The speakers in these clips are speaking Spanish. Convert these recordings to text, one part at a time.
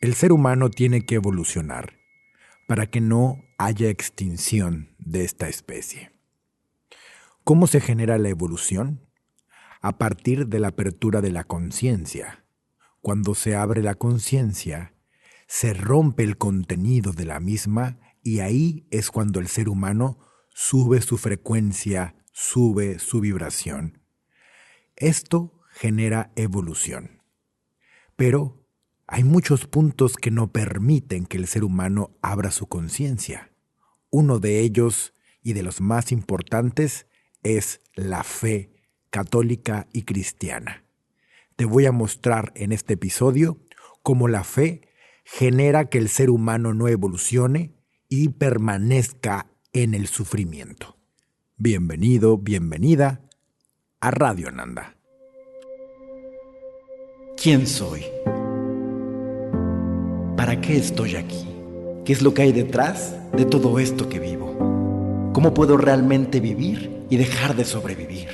El ser humano tiene que evolucionar para que no haya extinción de esta especie. ¿Cómo se genera la evolución? A partir de la apertura de la conciencia. Cuando se abre la conciencia, se rompe el contenido de la misma y ahí es cuando el ser humano sube su frecuencia, sube su vibración. Esto genera evolución. Pero hay muchos puntos que no permiten que el ser humano abra su conciencia. Uno de ellos, y de los más importantes, es la fe católica y cristiana. Te voy a mostrar en este episodio cómo la fe genera que el ser humano no evolucione y permanezca en el sufrimiento. Bienvenido, bienvenida a Radio Ananda. ¿Quién soy? ¿Para qué estoy aquí? ¿Qué es lo que hay detrás de todo esto que vivo? ¿Cómo puedo realmente vivir y dejar de sobrevivir?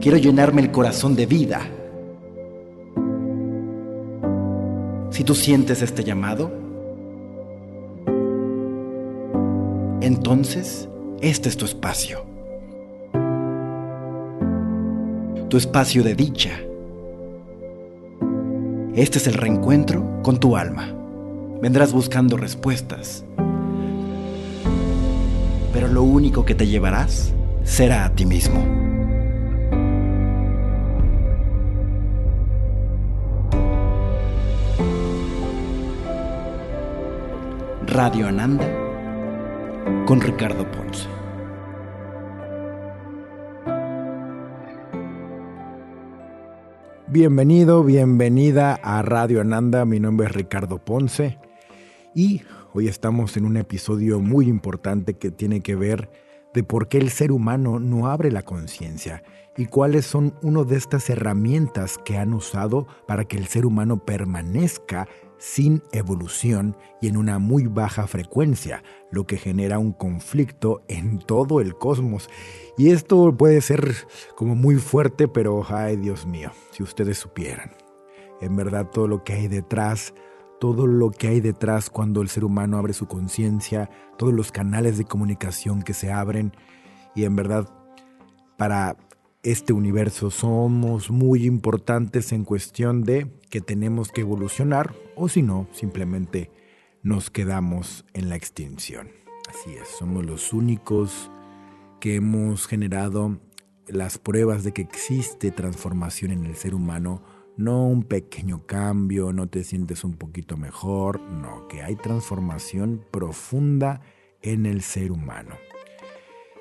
Quiero llenarme el corazón de vida. Si tú sientes este llamado, entonces este es tu espacio. Tu espacio de dicha. Este es el reencuentro con tu alma. Vendrás buscando respuestas, pero lo único que te llevarás será a ti mismo. Radio Ananda con Ricardo Ponce. Bienvenido, bienvenida a Radio Ananda. Mi nombre es Ricardo Ponce y hoy estamos en un episodio muy importante que tiene que ver de por qué el ser humano no abre la conciencia y cuáles son una de estas herramientas que han usado para que el ser humano permanezca sin evolución y en una muy baja frecuencia, lo que genera un conflicto en todo el cosmos. Y esto puede ser como muy fuerte, pero ay Dios mío, si ustedes supieran, en verdad todo lo que hay detrás cuando el ser humano abre su conciencia, todos los canales de comunicación que se abren, y en verdad para este universo somos muy importantes en cuestión de que tenemos que evolucionar, o si no, simplemente nos quedamos en la extinción. Así es, somos los únicos que hemos generado las pruebas de que existe transformación en el ser humano, no un pequeño cambio, no te sientes un poquito mejor, no, que hay transformación profunda en el ser humano.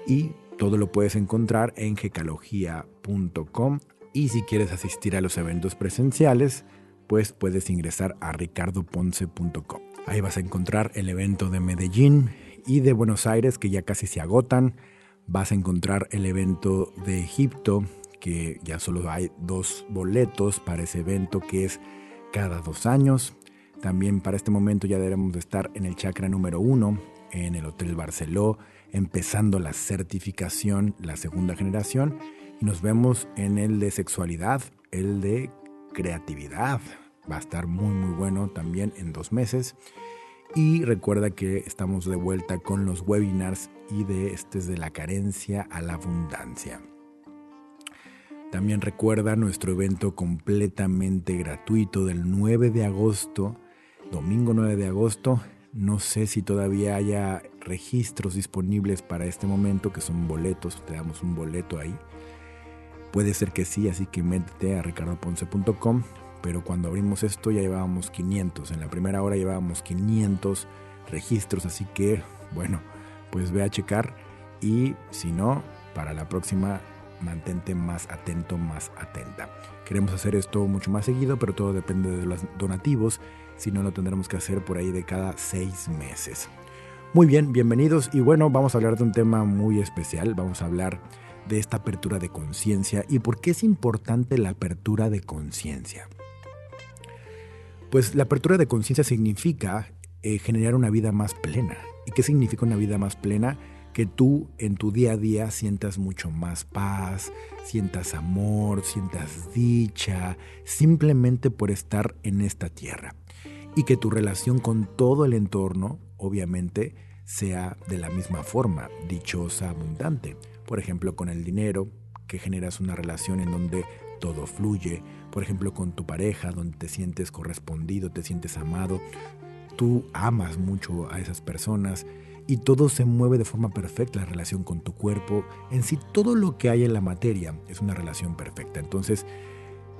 Y todo lo puedes encontrar en gecalogia.com y si quieres asistir a los eventos presenciales, pues puedes ingresar a ricardoponce.com. Ahí vas a encontrar el evento de Medellín y de Buenos Aires, que ya casi se agotan. Vas a encontrar el evento de Egipto, que ya solo hay 2 boletos para ese evento, que es cada 2 años. También para este momento ya debemos de estar en el chakra número 1, en el Hotel Barceló, empezando la certificación, la segunda generación, y nos vemos en el de sexualidad, el de creatividad. Va a estar muy muy bueno también en 2 meses. Y recuerda que estamos de vuelta con los webinars y de la carencia a la abundancia. También recuerda nuestro evento completamente gratuito del 9 de agosto, domingo 9 de agosto. No sé si todavía haya registros disponibles para este momento, que son boletos, te damos un boleto ahí. Puede ser que sí, así que métete a ricardoponce.com, pero cuando abrimos esto ya llevábamos 500, en la primera hora llevábamos 500 registros, así que bueno, pues ve a checar y si no, para la próxima mantente más atento, más atenta. Queremos hacer esto mucho más seguido, pero todo depende de los donativos. Si no, lo tendremos que hacer por ahí de cada 6 meses. Muy bien, bienvenidos. Y bueno, vamos a hablar de un tema muy especial. Vamos a hablar de esta apertura de conciencia y por qué es importante la apertura de conciencia. Pues la apertura de conciencia significa generar una vida más plena. ¿Y qué significa una vida más plena? que tú en tu día a día sientas mucho más paz, sientas amor, sientas dicha, simplemente por estar en esta tierra. Y que tu relación con todo el entorno, obviamente, sea de la misma forma, dichosa, abundante. Por ejemplo, con el dinero, que generas una relación en donde todo fluye. Por ejemplo, con tu pareja, donde te sientes correspondido, te sientes amado. Tú amas mucho a esas personas y todo se mueve de forma perfecta. La relación con tu cuerpo, en sí, todo lo que hay en la materia es una relación perfecta. Entonces,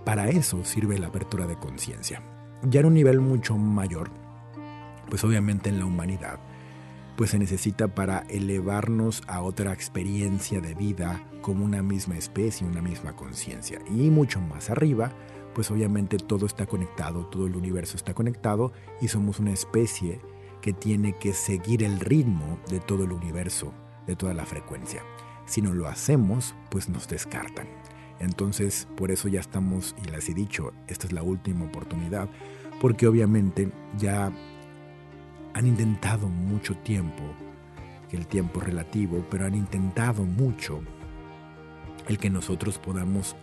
para eso sirve la apertura de conciencia. Ya en un nivel mucho mayor, pues obviamente en la humanidad, pues se necesita para elevarnos a otra experiencia de vida como una misma especie, una misma conciencia. Y mucho más arriba, pues obviamente todo está conectado, todo el universo está conectado y somos una especie que tiene que seguir el ritmo de todo el universo, de toda la frecuencia. Si no lo hacemos, pues nos descartan. Entonces, por eso ya estamos, y les he dicho, esta es la última oportunidad, porque obviamente ya han intentado mucho tiempo, que el tiempo es relativo, pero han intentado mucho el que nosotros podamos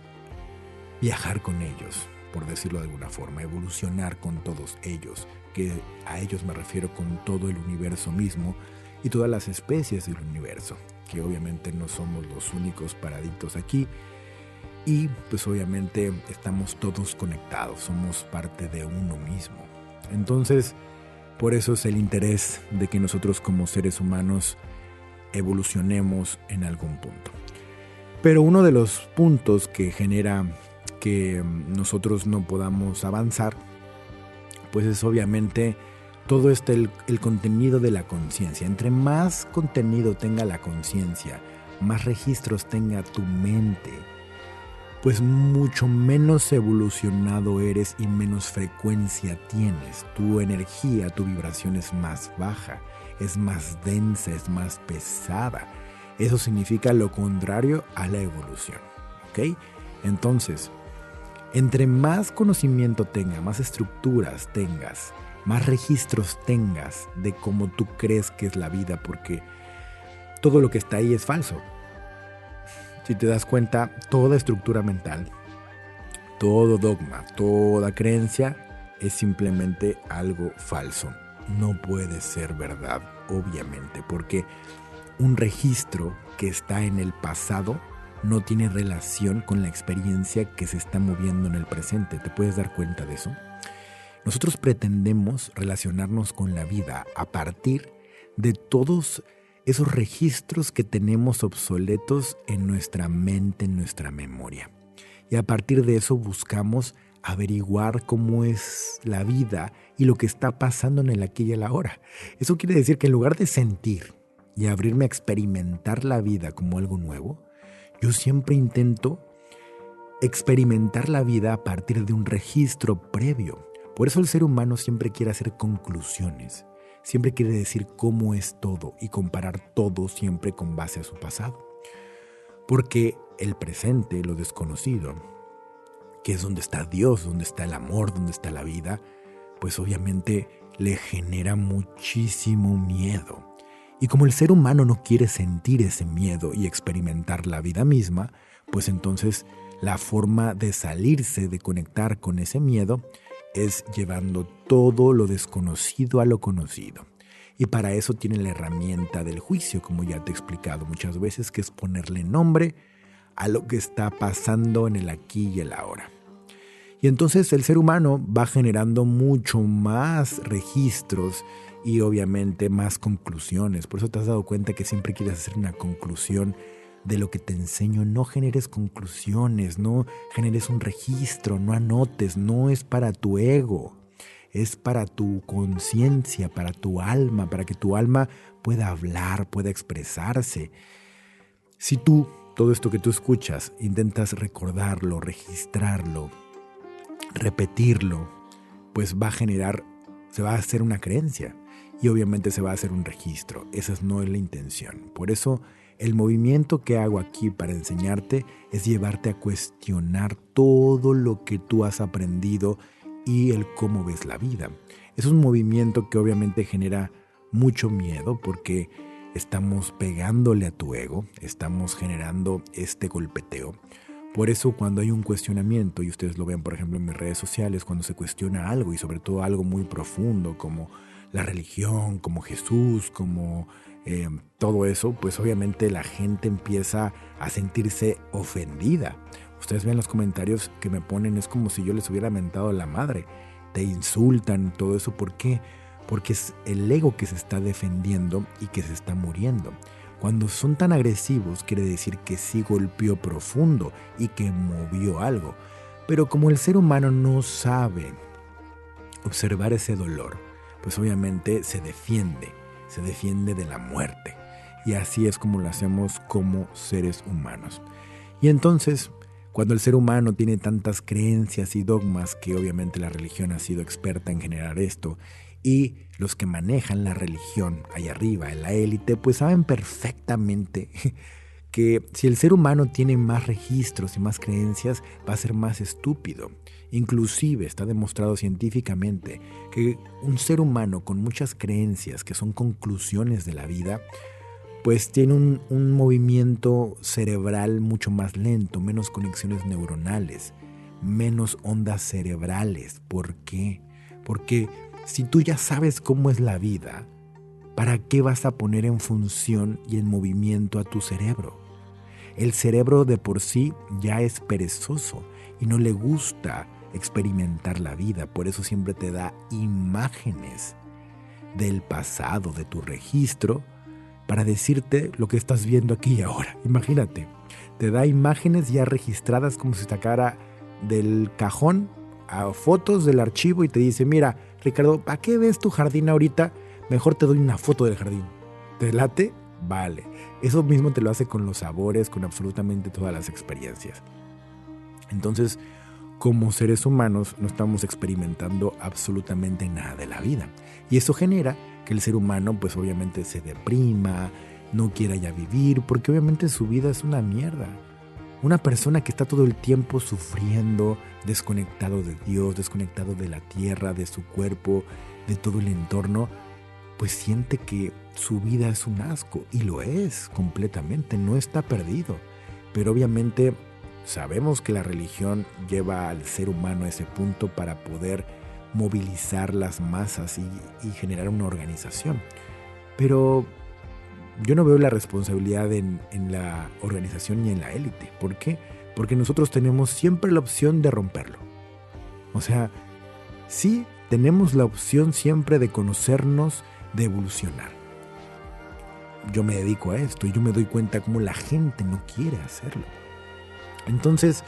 viajar con ellos, por decirlo de alguna forma, evolucionar con todos ellos, que a ellos me refiero con todo el universo mismo y todas las especies del universo, que obviamente no somos los únicos paraditos aquí. Y pues obviamente estamos todos conectados, somos parte de uno mismo. Entonces, por eso es el interés de que nosotros como seres humanos evolucionemos en algún punto. Pero uno de los puntos que genera que nosotros no podamos avanzar, pues es obviamente todo el contenido de la conciencia. Entre más contenido tenga la conciencia, más registros tenga tu mente, pues mucho menos evolucionado eres y menos frecuencia tienes. Tu energía, tu vibración es más baja, es más densa, es más pesada. Eso significa lo contrario a la evolución, ¿ok? Entonces, entre más conocimiento tengas, más estructuras tengas, más registros tengas de cómo tú crees que es la vida, porque todo lo que está ahí es falso. Si te das cuenta, toda estructura mental, todo dogma, toda creencia es simplemente algo falso. No puede ser verdad, obviamente, porque un registro que está en el pasado no tiene relación con la experiencia que se está moviendo en el presente. ¿Te puedes dar cuenta de eso? Nosotros pretendemos relacionarnos con la vida a partir de todos esos registros que tenemos obsoletos en nuestra mente, en nuestra memoria. Y a partir de eso buscamos averiguar cómo es la vida y lo que está pasando en el aquí y el ahora. Eso quiere decir que en lugar de sentir y abrirme a experimentar la vida como algo nuevo, yo siempre intento experimentar la vida a partir de un registro previo. Por eso el ser humano siempre quiere hacer conclusiones. Siempre quiere decir cómo es todo y comparar todo siempre con base a su pasado. Porque el presente, lo desconocido, que es donde está Dios, donde está el amor, donde está la vida, pues obviamente le genera muchísimo miedo. Y como el ser humano no quiere sentir ese miedo y experimentar la vida misma, pues entonces la forma de salirse, de conectar con ese miedo, es llevando todo lo desconocido a lo conocido. Y para eso tiene la herramienta del juicio, como ya te he explicado muchas veces, que es ponerle nombre a lo que está pasando en el aquí y el ahora. Y entonces el ser humano va generando mucho más registros y obviamente más conclusiones. Por eso te has dado cuenta que siempre quieres hacer una conclusión de lo que te enseño. No generes conclusiones, no generes un registro, no anotes, no es para tu ego, es para tu conciencia, para tu alma, para que tu alma pueda hablar, pueda expresarse. Si tú, todo esto que tú escuchas, intentas recordarlo, registrarlo, repetirlo, pues se va a hacer una creencia y obviamente se va a hacer un registro. Esa no es la intención. Por eso el movimiento que hago aquí para enseñarte es llevarte a cuestionar todo lo que tú has aprendido y el cómo ves la vida. Es un movimiento que obviamente genera mucho miedo porque estamos pegándole a tu ego, estamos generando este golpeteo. Por eso cuando hay un cuestionamiento, y ustedes lo ven por ejemplo en mis redes sociales, cuando se cuestiona algo y sobre todo algo muy profundo como la religión, como Jesús, como todo eso, pues obviamente la gente empieza a sentirse ofendida. Ustedes ven los comentarios que me ponen, es como si yo les hubiera mentado a la madre. Te insultan, todo eso. ¿Por qué? Porque es el ego que se está defendiendo y que se está muriendo. Cuando son tan agresivos, quiere decir que sí golpeó profundo y que movió algo. Pero como el ser humano no sabe observar ese dolor, pues obviamente se defiende de la muerte. Y así es como lo hacemos como seres humanos. Y entonces, cuando el ser humano tiene tantas creencias y dogmas, que obviamente la religión ha sido experta en generar esto, y los que manejan la religión allá arriba, en la élite, pues saben perfectamente que si el ser humano tiene más registros y más creencias, va a ser más estúpido. Inclusive está demostrado científicamente que un ser humano con muchas creencias, que son conclusiones de la vida, pues tiene un movimiento cerebral mucho más lento, menos conexiones neuronales, menos ondas cerebrales. ¿Por qué? Porque si tú ya sabes cómo es la vida, ¿para qué vas a poner en función y en movimiento a tu cerebro? El cerebro de por sí ya es perezoso y no le gusta experimentar la vida, por eso siempre te da imágenes del pasado, de tu registro, para decirte lo que estás viendo aquí y ahora. Imagínate, te da imágenes ya registradas como si sacara del cajón a fotos del archivo y te dice, mira, Ricardo, ¿para qué ves tu jardín ahorita? Mejor te doy una foto del jardín. ¿Te late? Vale. Eso mismo te lo hace con los sabores, con absolutamente todas las experiencias. Entonces, como seres humanos no estamos experimentando absolutamente nada de la vida. Y eso genera que el ser humano pues obviamente se deprima, no quiera ya vivir, porque obviamente su vida es una mierda. Una persona que está todo el tiempo sufriendo, desconectado de Dios, desconectado de la tierra, de su cuerpo, de todo el entorno, pues siente que su vida es un asco, y lo es completamente, no está perdido. Pero obviamente sabemos que la religión lleva al ser humano a ese punto para poder movilizar las masas y generar una organización. Pero yo no veo la responsabilidad en la organización ni en la élite. ¿Por qué? Porque nosotros tenemos siempre la opción de romperlo. O sea, sí tenemos la opción siempre de conocernos, de evolucionar. Yo me dedico a esto y yo me doy cuenta cómo la gente no quiere hacerlo. Entonces,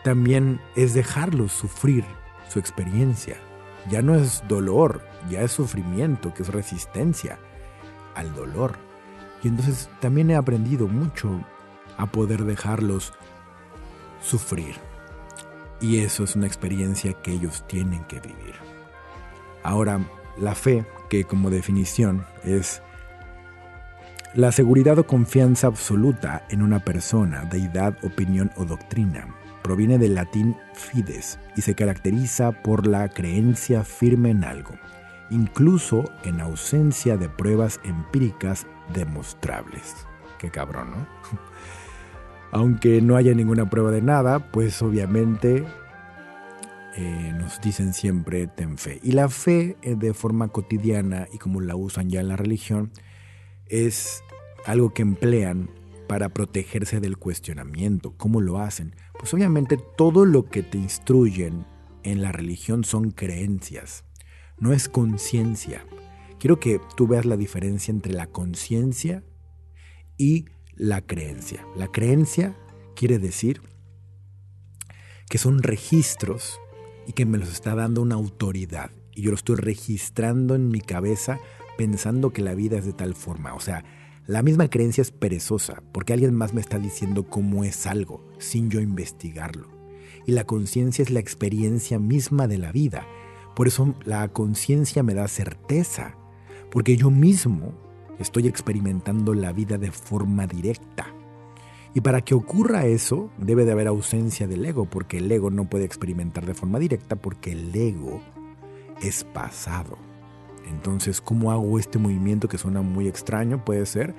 también es dejarlos sufrir su experiencia. Ya no es dolor, ya es sufrimiento, que es resistencia al dolor. Y entonces también he aprendido mucho a poder dejarlos sufrir. Y eso es una experiencia que ellos tienen que vivir. Ahora, la fe, que como definición es la seguridad o confianza absoluta en una persona, deidad, opinión o doctrina, proviene del latín fides y se caracteriza por la creencia firme en algo, incluso en ausencia de pruebas empíricas demostrables. Qué cabrón, ¿no? Aunque no haya ninguna prueba de nada, pues obviamente nos dicen siempre ten fe. Y la fe de forma cotidiana y como la usan ya en la religión es algo que emplean para protegerse del cuestionamiento. ¿Cómo lo hacen? Pues obviamente todo lo que te instruyen en la religión son creencias, no es conciencia. Quiero que tú veas la diferencia entre la conciencia y la creencia. La creencia quiere decir que son registros y que me los está dando una autoridad. Y yo lo estoy registrando en mi cabeza pensando que la vida es de tal forma. O sea, la misma creencia es perezosa porque alguien más me está diciendo cómo es algo sin yo investigarlo. Y la conciencia es la experiencia misma de la vida. Por eso la conciencia me da certeza, porque yo mismo estoy experimentando la vida de forma directa. Y para que ocurra eso, debe de haber ausencia del ego, porque el ego no puede experimentar de forma directa, porque el ego es pasado. Entonces, ¿cómo hago este movimiento que suena muy extraño? Puede ser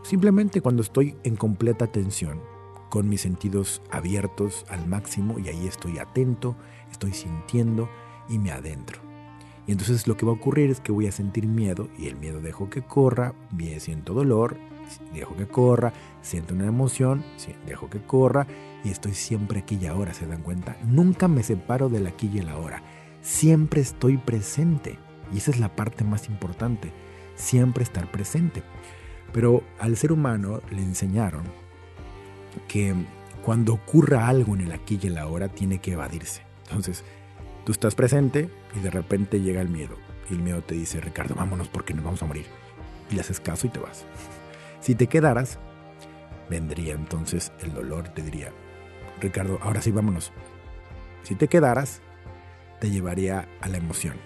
simplemente cuando estoy en completa atención, con mis sentidos abiertos al máximo, y ahí estoy atento, estoy sintiendo y me adentro. Y entonces lo que va a ocurrir es que voy a sentir miedo, y el miedo dejo que corra, siento dolor, dejo que corra, siento una emoción, dejo que corra, y estoy siempre aquí y ahora, ¿se dan cuenta? Nunca me separo del aquí y el ahora, siempre estoy presente, y esa es la parte más importante, siempre estar presente. Pero al ser humano le enseñaron que cuando ocurra algo en el aquí y el ahora tiene que evadirse. Entonces, tú estás presente y de repente llega el miedo. Y el miedo te dice, Ricardo, vámonos porque nos vamos a morir. Y le haces caso y te vas. Si te quedaras, vendría entonces el dolor, te diría, Ricardo, ahora sí, vámonos. Si te quedaras, te llevaría a la emoción.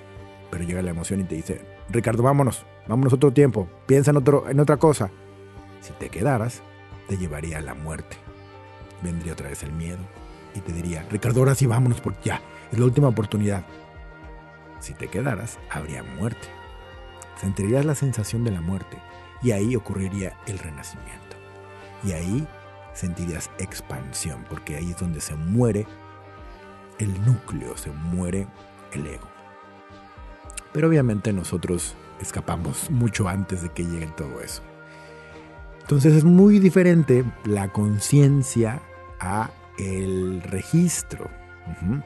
Pero llega la emoción y te dice, Ricardo, vámonos otro tiempo, piensa en otra cosa. Si te quedaras, te llevaría a la muerte. Vendría otra vez el miedo y te diría, Ricardo, ahora sí vámonos porque ya, es la última oportunidad. Si te quedaras, habría muerte. Sentirías la sensación de la muerte y ahí ocurriría el renacimiento. Y ahí sentirías expansión, porque ahí es donde se muere el núcleo, se muere el ego. Pero obviamente nosotros escapamos mucho antes de que llegue todo eso. Entonces es muy diferente la conciencia a el registro.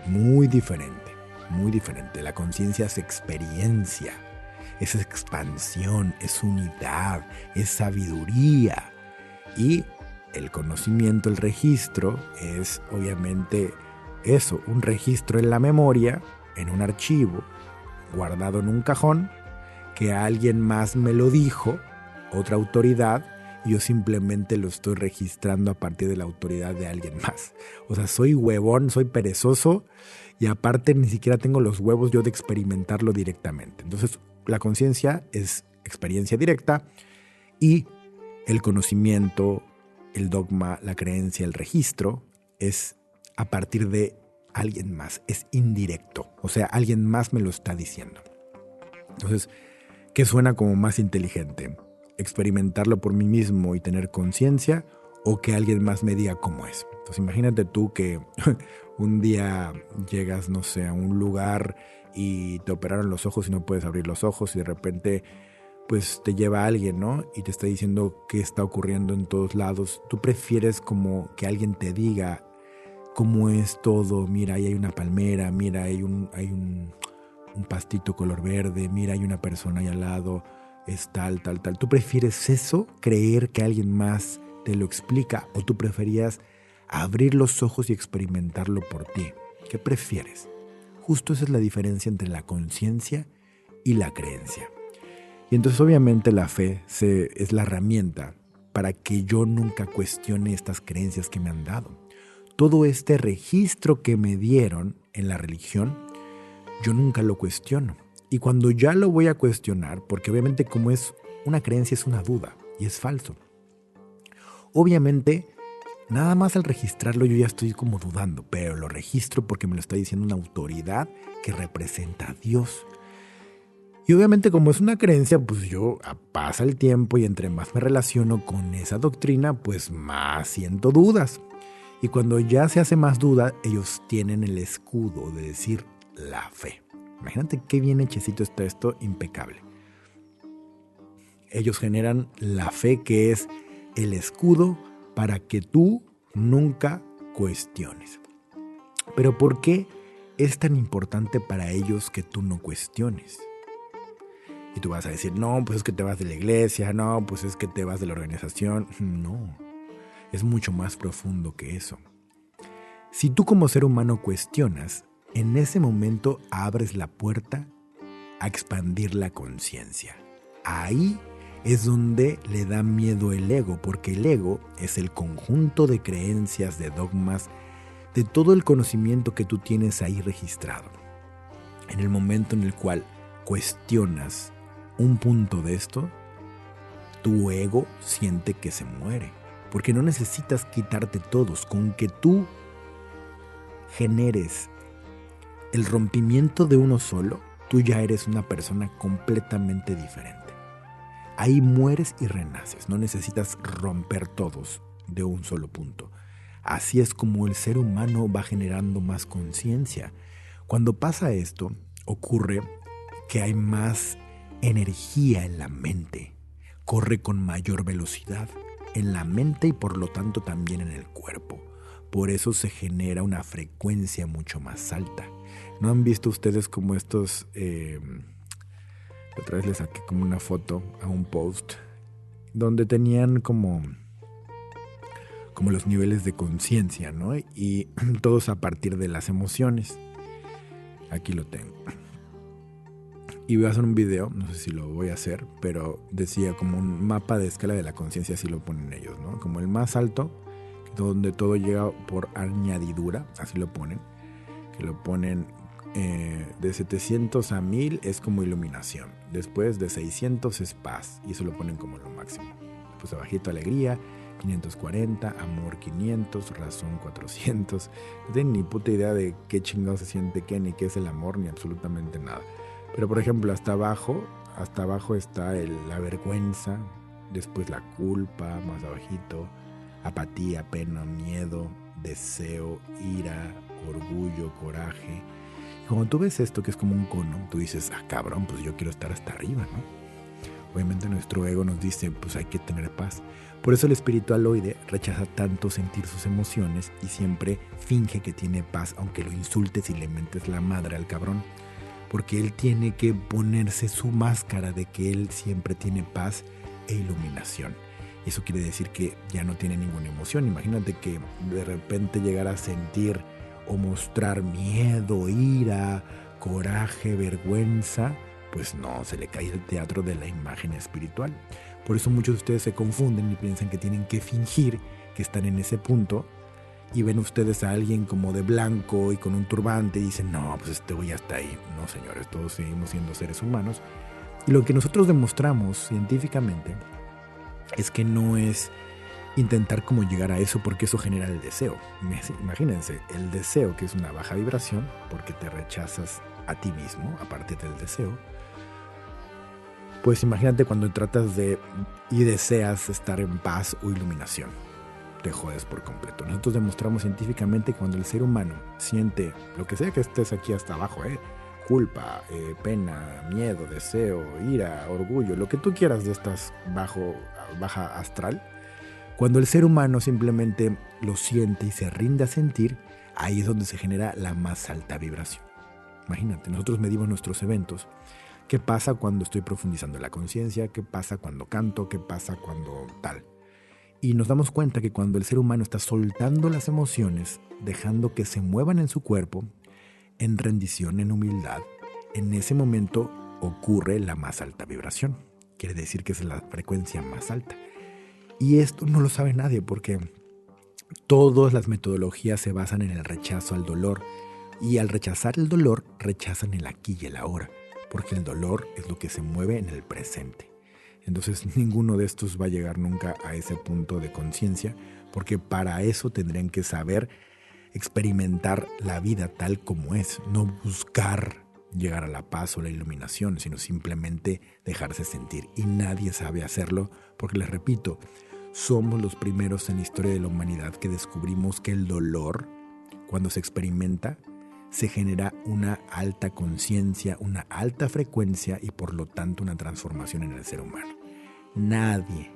Muy diferente, muy diferente. La conciencia es experiencia, es expansión, es unidad, es sabiduría. Y el conocimiento, el registro, es obviamente eso, un registro en la memoria, en un archivo, guardado en un cajón, que alguien más me lo dijo, otra autoridad, y yo simplemente lo estoy registrando a partir de la autoridad de alguien más. O sea, soy huevón, soy perezoso, y aparte ni siquiera tengo los huevos yo de experimentarlo directamente. Entonces, la conciencia es experiencia directa, y el conocimiento, el dogma, la creencia, el registro, es a partir de alguien más, es indirecto, o sea, alguien más me lo está diciendo. Entonces, ¿qué suena como más inteligente? ¿Experimentarlo por mí mismo y tener conciencia, o que alguien más me diga cómo es? Entonces, imagínate tú que un día llegas, no sé, a un lugar y te operaron los ojos y no puedes abrir los ojos, y de repente pues te lleva alguien, ¿no? Y te está diciendo qué está ocurriendo en todos lados. Tú prefieres como que alguien te diga cómo es todo. Mira, ahí hay una palmera, mira, hay un pastito color verde, mira, hay una persona ahí al lado, es tal. ¿Tú prefieres eso, creer que alguien más te lo explica, o tú preferías abrir los ojos y experimentarlo por ti? ¿Qué prefieres? Justo esa es la diferencia entre la conciencia y la creencia. Y entonces obviamente la fe es la herramienta para que yo nunca cuestione estas creencias que me han dado. Todo este registro que me dieron en la religión, yo nunca lo cuestiono. Y cuando ya lo voy a cuestionar, porque obviamente como es una creencia, es una duda y es falso. Obviamente, nada más al registrarlo yo ya estoy como dudando, pero lo registro porque me lo está diciendo una autoridad que representa a Dios. Y obviamente como es una creencia, pues yo pasa el tiempo y entre más me relaciono con esa doctrina, pues más siento dudas. Y cuando ya se hace más duda, ellos tienen el escudo de decir la fe. Imagínate qué bien hechecito está esto, impecable. Ellos generan la fe, que es el escudo para que tú nunca cuestiones. Pero ¿por qué es tan importante para ellos que tú no cuestiones? Y tú vas a decir, no, pues es que te vas de la iglesia, no, pues es que te vas de la organización. No, es mucho más profundo que eso. Si tú como ser humano cuestionas, en ese momento abres la puerta a expandir la conciencia. Ahí es donde le da miedo el ego, porque el ego es el conjunto de creencias, de dogmas, de todo el conocimiento que tú tienes ahí registrado. En el momento en el cual cuestionas un punto de esto, tu ego siente que se muere, porque no necesitas quitarte todos. Con que tú generes el rompimiento de uno solo, tú ya eres una persona completamente diferente. Ahí mueres y renaces, no necesitas romper todos de un solo punto. Así es como el ser humano va generando más conciencia. Cuando pasa esto, ocurre que hay más energía en la mente, corre con mayor velocidad en la mente y por lo tanto también en el cuerpo. Por eso se genera una frecuencia mucho más alta. ¿No han visto ustedes como estos... otra vez les saqué como una foto a un post donde tenían como los niveles de conciencia, ¿no? Y todos a partir de las emociones. Aquí lo tengo. Y voy a hacer un video, no sé si lo voy a hacer, pero decía como un mapa de escala de la conciencia, así lo ponen ellos, ¿no? Como el más alto, donde todo llega por añadidura, así lo ponen, que lo ponen de 700 a 1000 es como iluminación, después de 600 es paz, y eso lo ponen como lo máximo. Pues abajito alegría, 540, amor 500, razón 400. No tienen ni puta idea de qué chingado se siente qué, ni qué es el amor, ni absolutamente nada. Pero por ejemplo, hasta abajo está la vergüenza, después la culpa, más abajito, apatía, pena, miedo, deseo, ira, orgullo, coraje. Y cuando tú ves esto que es como un cono, tú dices, cabrón, pues yo quiero estar hasta arriba, ¿no? Obviamente nuestro ego nos dice, pues hay que tener paz. Por eso el espiritualoide rechaza tanto sentir sus emociones y siempre finge que tiene paz, aunque lo insultes y le mentes la madre al cabrón. Porque él tiene que ponerse su máscara de que él siempre tiene paz e iluminación. Eso quiere decir que ya no tiene ninguna emoción. Imagínate que de repente llegara a sentir o mostrar miedo, ira, coraje, vergüenza. Pues no, se le cae el teatro de la imagen espiritual. Por eso muchos de ustedes se confunden y piensan que tienen que fingir que están en ese punto. Y ven ustedes a alguien como de blanco y con un turbante y dicen, no, pues este güey ya está ahí. No, señores, todos seguimos siendo seres humanos. Y lo que nosotros demostramos científicamente es que no es intentar como llegar a eso, porque eso genera el deseo. Imagínense, el deseo, que es una baja vibración, porque te rechazas a ti mismo a partir del deseo. Pues imagínate cuando tratas de y deseas estar en paz o iluminación. Te jodes por completo. Nosotros demostramos científicamente que cuando el ser humano siente lo que sea que estés aquí hasta abajo, culpa, pena, miedo, deseo, ira, orgullo, lo que tú quieras de estas baja astral, cuando el ser humano simplemente lo siente y se rinde a sentir, ahí es donde se genera la más alta vibración. Imagínate, nosotros medimos nuestros eventos. ¿Qué pasa cuando estoy profundizando en la conciencia? ¿Qué pasa cuando canto? ¿Qué pasa cuando tal? Y nos damos cuenta que cuando el ser humano está soltando las emociones, dejando que se muevan en su cuerpo, en rendición, en humildad, en ese momento ocurre la más alta vibración. Quiere decir que es la frecuencia más alta. Y esto no lo sabe nadie porque todas las metodologías se basan en el rechazo al dolor. Y al rechazar el dolor, rechazan el aquí y el ahora, porque el dolor es lo que se mueve en el presente. Entonces ninguno de estos va a llegar nunca a ese punto de conciencia, porque para eso tendrían que saber experimentar la vida tal como es, no buscar llegar a la paz o la iluminación, sino simplemente dejarse sentir. Y nadie sabe hacerlo, porque les repito, somos los primeros en la historia de la humanidad que descubrimos que el dolor, cuando se experimenta, se genera una alta conciencia, una alta frecuencia y por lo tanto una transformación en el ser humano. Nadie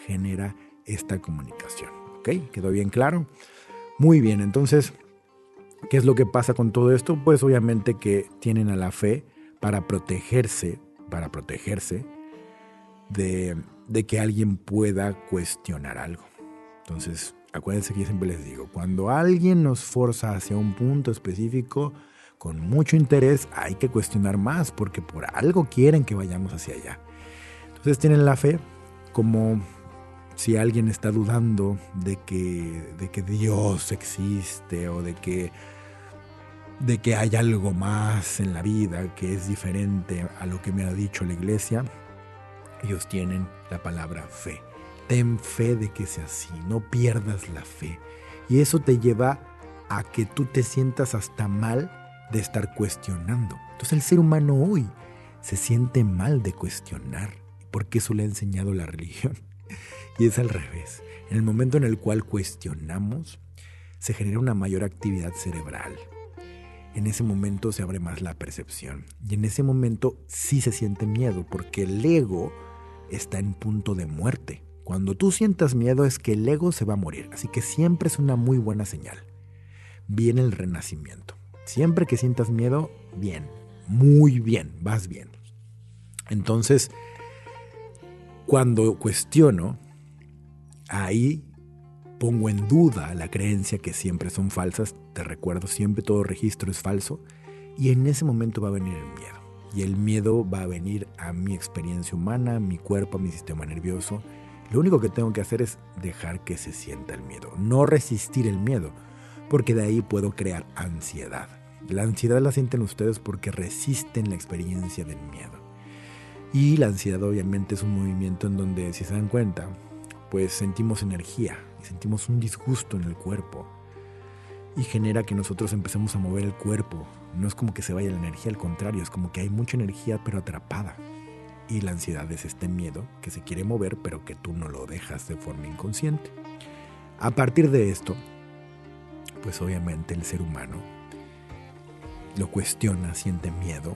genera esta comunicación. ¿Ok? ¿Quedó bien claro? Muy bien, entonces, ¿qué es lo que pasa con todo esto? Pues obviamente que tienen a la fe para protegerse de que alguien pueda cuestionar algo. Entonces, acuérdense que yo siempre les digo, cuando alguien nos forza hacia un punto específico, con mucho interés, hay que cuestionar más, porque por algo quieren que vayamos hacia allá. Entonces tienen la fe como si alguien está dudando de que Dios existe o de que hay algo más en la vida que es diferente a lo que me ha dicho la iglesia. Ellos tienen la palabra fe. Ten fe de que sea así, no pierdas la fe. Y eso te lleva a que tú te sientas hasta mal de estar cuestionando. Entonces el ser humano hoy se siente mal de cuestionar, porque eso le ha enseñado la religión. Y es al revés. En el momento en el cual cuestionamos, se genera una mayor actividad cerebral. En ese momento se abre más la percepción. Y en ese momento sí se siente miedo, porque el ego está en punto de muerte. Cuando tú sientas miedo es que el ego se va a morir. Así que siempre es una muy buena señal. Viene el renacimiento. Siempre que sientas miedo, bien, muy bien, vas bien. Entonces, cuando cuestiono, ahí pongo en duda la creencia que siempre son falsas. Te recuerdo, siempre todo registro es falso. Y en ese momento va a venir el miedo. Y el miedo va a venir a mi experiencia humana, a mi cuerpo, a mi sistema nervioso. Lo único que tengo que hacer es dejar que se sienta el miedo. No resistir el miedo, porque de ahí puedo crear ansiedad. La ansiedad la sienten ustedes porque resisten la experiencia del miedo. Y la ansiedad obviamente es un movimiento en donde, si se dan cuenta, pues sentimos energía y sentimos un disgusto en el cuerpo. Y genera que nosotros empecemos a mover el cuerpo. No es como que se vaya la energía, al contrario, es como que hay mucha energía pero atrapada. Y la ansiedad es este miedo que se quiere mover pero que tú no lo dejas de forma inconsciente. A partir de esto, pues obviamente el ser humano lo cuestiona, siente miedo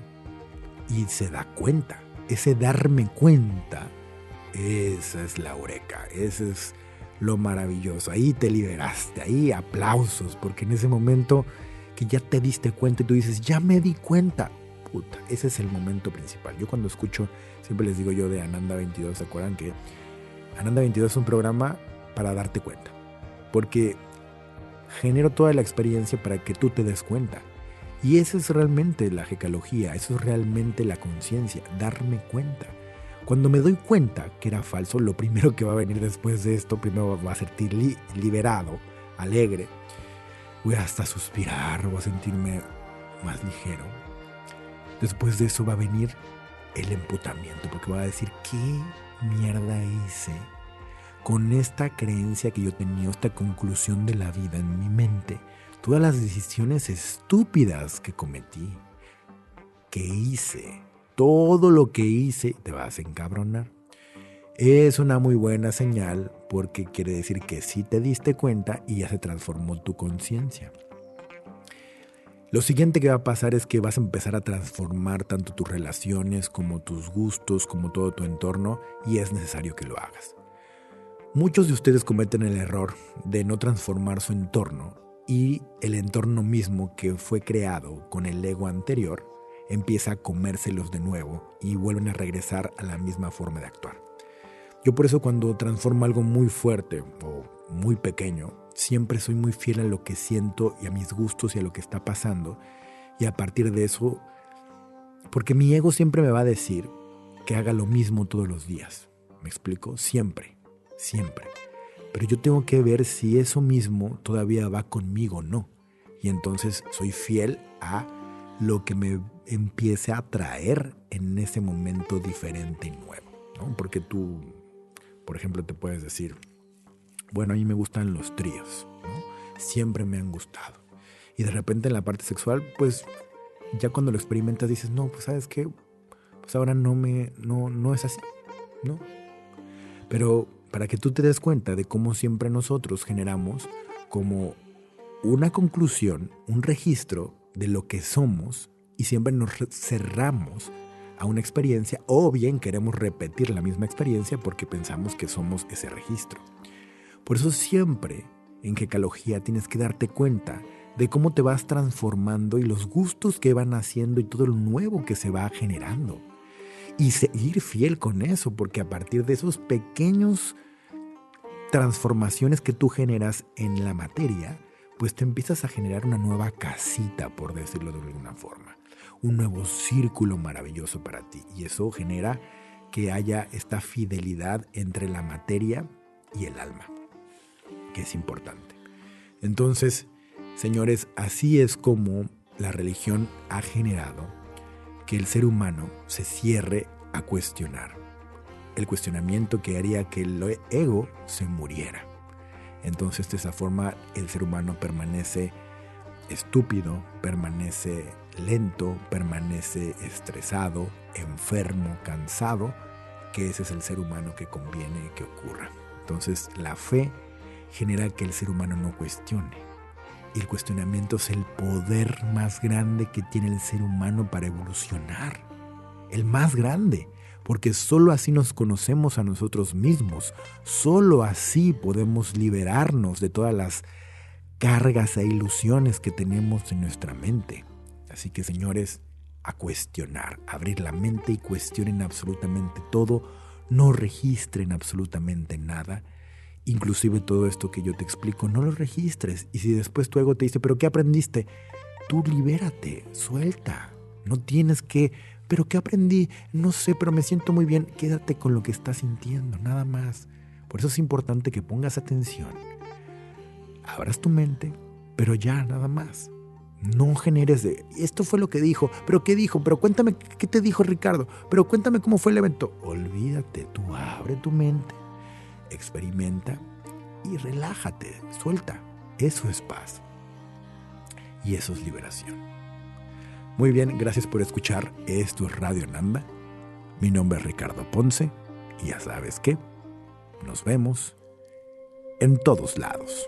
y se da cuenta. Ese darme cuenta, esa es la eureka, ese es lo maravilloso. Ahí te liberaste, ahí aplausos, porque en ese momento que ya te diste cuenta y tú dices, ya me di cuenta. Puta, ese es el momento principal. Yo cuando escucho, siempre les digo yo de Ananda 22, ¿se acuerdan que Ananda 22 es un programa para darte cuenta? Porque genero toda la experiencia para que tú te des cuenta. Y eso es realmente la gekalogía, eso es realmente la conciencia, darme cuenta. Cuando me doy cuenta que era falso, lo primero que va a venir después de esto, primero va a sentir liberado, alegre. Voy hasta suspirar, voy a sentirme más ligero. Después de eso va a venir el emputamiento, porque va a decir, ¿qué mierda hice? Con esta creencia que yo tenía, esta conclusión de la vida en mi mente, todas las decisiones estúpidas que cometí, que hice, todo lo que hice, te vas a encabronar. Es una muy buena señal porque quiere decir que sí te diste cuenta y ya se transformó tu conciencia. Lo siguiente que va a pasar es que vas a empezar a transformar tanto tus relaciones como tus gustos, como todo tu entorno, y es necesario que lo hagas. Muchos de ustedes cometen el error de no transformar su entorno y el entorno mismo que fue creado con el ego anterior empieza a comérselos de nuevo y vuelven a regresar a la misma forma de actuar. Yo por eso cuando transformo algo muy fuerte o muy pequeño, siempre soy muy fiel a lo que siento y a mis gustos y a lo que está pasando. Y a partir de eso, porque mi ego siempre me va a decir que haga lo mismo todos los días. ¿Me explico? Siempre, siempre. Pero yo tengo que ver si eso mismo todavía va conmigo o no. Y entonces soy fiel a lo que me empiece a atraer en ese momento diferente y nuevo, ¿no? Porque tú, por ejemplo, te puedes decir, bueno, a mí me gustan los tríos, ¿no? Siempre me han gustado. Y de repente en la parte sexual, pues ya cuando lo experimentas dices, no, pues ¿sabes qué? Pues ahora no es así, ¿no? Pero para que tú te des cuenta de cómo siempre nosotros generamos como una conclusión, un registro de lo que somos y siempre nos cerramos a una experiencia o bien queremos repetir la misma experiencia porque pensamos que somos ese registro. Por eso siempre en gekalogía tienes que darte cuenta de cómo te vas transformando y los gustos que van haciendo y todo lo nuevo que se va generando. Y seguir fiel con eso, porque a partir de esos pequeños transformaciones que tú generas en la materia, pues te empiezas a generar una nueva casita, por decirlo de alguna forma. Un nuevo círculo maravilloso para ti. Y eso genera que haya esta fidelidad entre la materia y el alma, que es importante. Entonces, señores, así es como la religión ha generado que el ser humano se cierre a cuestionar. El cuestionamiento que haría que el ego se muriera. Entonces, de esa forma, el ser humano permanece estúpido, permanece lento, permanece estresado, enfermo, cansado, que ese es el ser humano que conviene que ocurra. Entonces, la fe genera que el ser humano no cuestione. Y el cuestionamiento es el poder más grande que tiene el ser humano para evolucionar. El más grande, porque solo así nos conocemos a nosotros mismos. Solo así podemos liberarnos de todas las cargas e ilusiones que tenemos en nuestra mente. Así que, señores, a cuestionar, abrir la mente y cuestionen absolutamente todo. No registren absolutamente nada. Inclusive todo esto que yo te explico, no lo registres. Y si después tu ego te dice, ¿pero qué aprendiste? Tú libérate, suelta. No tienes que, ¿pero qué aprendí? No sé, pero me siento muy bien. Quédate con lo que estás sintiendo, nada más. Por eso es importante que pongas atención. Abras tu mente, pero ya, nada más. No generes de, esto fue lo que dijo, pero ¿qué dijo? Pero cuéntame, ¿qué te dijo Ricardo? Pero cuéntame cómo fue el evento. Olvídate, tú abre tu mente. Experimenta y relájate, suelta. Eso es paz. Y eso es liberación. Muy bien, gracias por escuchar. Esto es Radio Nanda. Mi nombre es Ricardo Ponce. Y ya sabes qué, nos vemos en todos lados.